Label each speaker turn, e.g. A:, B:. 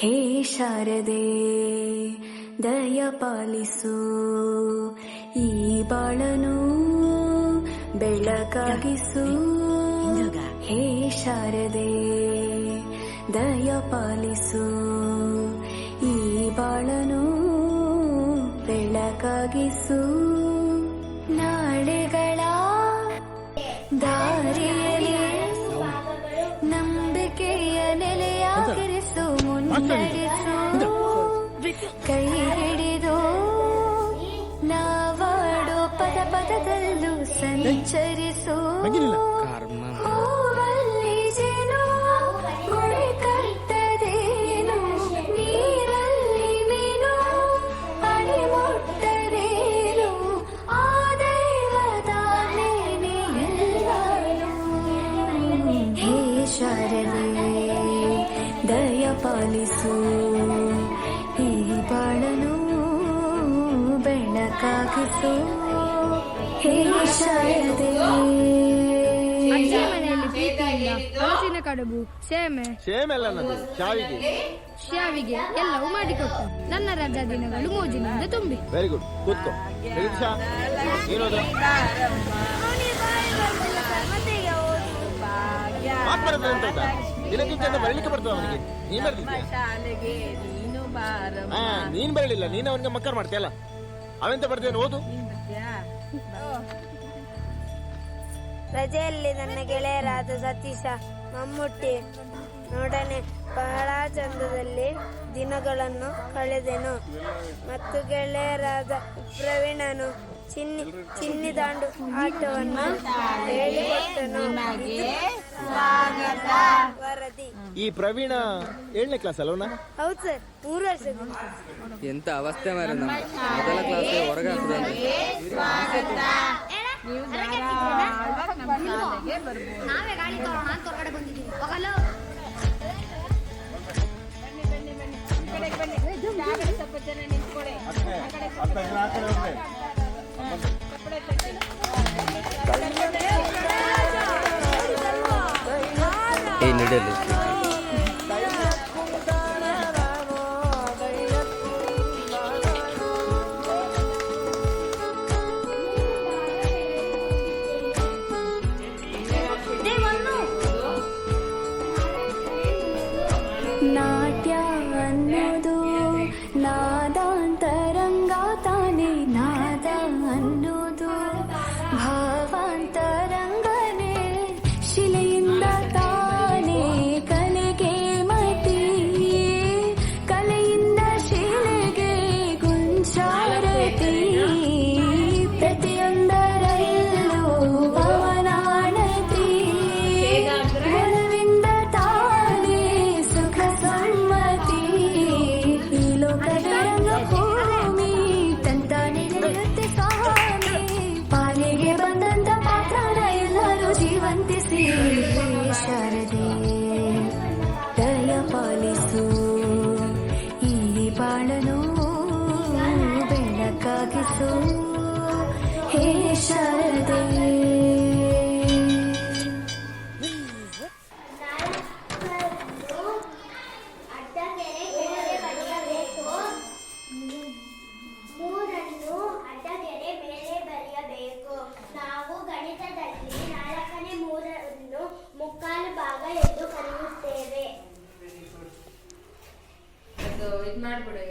A: ಹೇ ಶಾರದೆ ದಯ ಪಾಲಿಸು ಈ ಬಾಳನು ಬೆಳಕಾಗಿಸು. ಹೇ ಶಾರದೆ ದಯ ಪಾಲಿಸು ಈ ಬಾಳನು ಬೆಳಕಾಗಿಸು. ನಾಳೆಗಳ ದಾರಿಯಲ್ಲಿ ನಂಬಿಕೆಯ ನೆಲೆಯಾಗಿರಿಸು, ಮುನ್ನಡೆಸು. ಕೈ ಹಿಡಿದು ನಾವಾಡೋ ಪದ ಪದದಲ್ಲೂ ಸಂಚರಿಸು. ಹೂವಲ್ಲಿ ಜೇನು ಗುಡಿ ಕಟ್ಟದೇನು, ನೀರಲ್ಲಿ ಮೀನು ಅಡಿ ಮುಟ್ಟದೇನು, ಆ ದೈವದಾನೇನೆ ಎಲ್ಲರೂ. ಹೇ ಶಾರದೆ ದಯ ಪಾಲಿಸು ಈ ಬಾಳನು ಬೆಳಕಾಗಿಸು. ಹೇ ಶಾರದೆ
B: ಅಜ್ಜಿ ಮನೆಯಲ್ಲಿ ಪ್ರೀತಿ ಇಲ್ಲ, ಹಲಸಿನ ಕಡುಬು, ಶಾವಿಗೆ ಎಲ್ಲವೂ ಮಾಡಿಕೊಟ್ಟು ನನ್ನ ರಜಾ ದಿನಗಳು ಮೋಜಿನಿಂದ ತುಂಬಿ.
C: ವೆರಿ ಗುಡ್, ಕೂತ್ಕೋ. ಬರಲಿಕ್ಕೆ ಬರ್ತದೆ ಅವನಿಗೆ, ನೀನ್ ಬರ್ಲಿಲ್ಲ. ನೀನ್ ಬರಲಿಲ್ಲ, ನೀನ್ ಅವನಿಗೆ ಮಕ್ಕರ್ ಮಾಡ್ತೀಯಲ್ಲ, ಅವೆಂತ ಬರ್ತೇನೆ ಓದು.
D: ರಜೆಯಲ್ಲಿ ನನ್ನ ಗೆಳೆಯರಾದ ಸತೀಶ, ಮಮ್ಮುಟ್ಟಿ ನೋಡನೆ ಬಹಳ ಚಂದದಲ್ಲಿ ದಿನಗಳನ್ನು ಕಳೆದೆನು. ಮತ್ತು ಗೆಳೆಯರಾದ ಪ್ರವೀಣನು ಚಿನ್ನಿ ದಾಂಡು ಆಟವನ್ನು ಹೇಳಿಕೊಟ್ಟನು. ವರದಿ.
C: ಈ ಪ್ರವೀಣ 7ನೇ ಕ್ಲಾಸ್ ಅಲ್ವನಾ?
D: ಹೌದು ಸರ್, 3 ವರ್ಷದ.
E: ಎಂತ ಅವಸ್ಥೆ ಮಾರ, ಮೊದಲ ಕ್ಲಾಸ್ ಹೊರಗೆ
B: ನಾವೇ ಗಾಡಿ ತಗೊಂಡು ಹೊರಗಡೆ ಬಂದಿದ್ದೀವಿ. ಹೋಗಲ್ಲ
E: ನಡೆಯಲಿ.
A: ನಾಟ್ಯ ಅನ್ನೋದು ನಾದಾಂತರಂಗ ತಾನೆ, ನಾದ ಅನ್ನೋದು ಭಾವಾಂತರಂಗನೇ, ಶಿಲೆಯಿಂದ ತಾನೇ ಕಲೆಗೆ ಮತಿ, ಕಲೆಯಿಂದ ಶಿಲೆಗೆ ಗುಂಚಾರತಿ, ಪ್ರತಿಯೊಂದರಲ್ಲೂ ಪವನಾಣತಿ, ಗುಣವಿಂದ ತಾನೇ ಸುಖ ಸಮ್ಮತಿ, ಈ ಲೋಕದ ರಂಗಭೂಮಿ ತಂತಾನೆ ನಡೆಯುತ್ತೆ ಸ್ವಾಮಿ, ಪಾಲಿಗೆ ಬಂದಂತ ಪಾತ್ರನ ಎಲ್ಲರೂ ಜೀವಂತಿಸಿ. ಶಾರದೆ ದಯ ಪಾಲಿಸು ಈ ಬಾಳನು ಬೆಳಕಾಗಿಸು. ಹೇ ಶಾರದೆ
F: ಅಡ್ಡಗೆರೆ ಮೇಲೆ ಬರೆಯಬೇಕು. ನಾವು ಗಣಿತದಲ್ಲಿ 4ನೇ 3 ಮುಕ್ಕಾಲು ಭಾಗ ಎಂದು ಕರೆಯುತ್ತೇವೆ.
G: ಇದು ಮಾಡ್ಬಿಡು.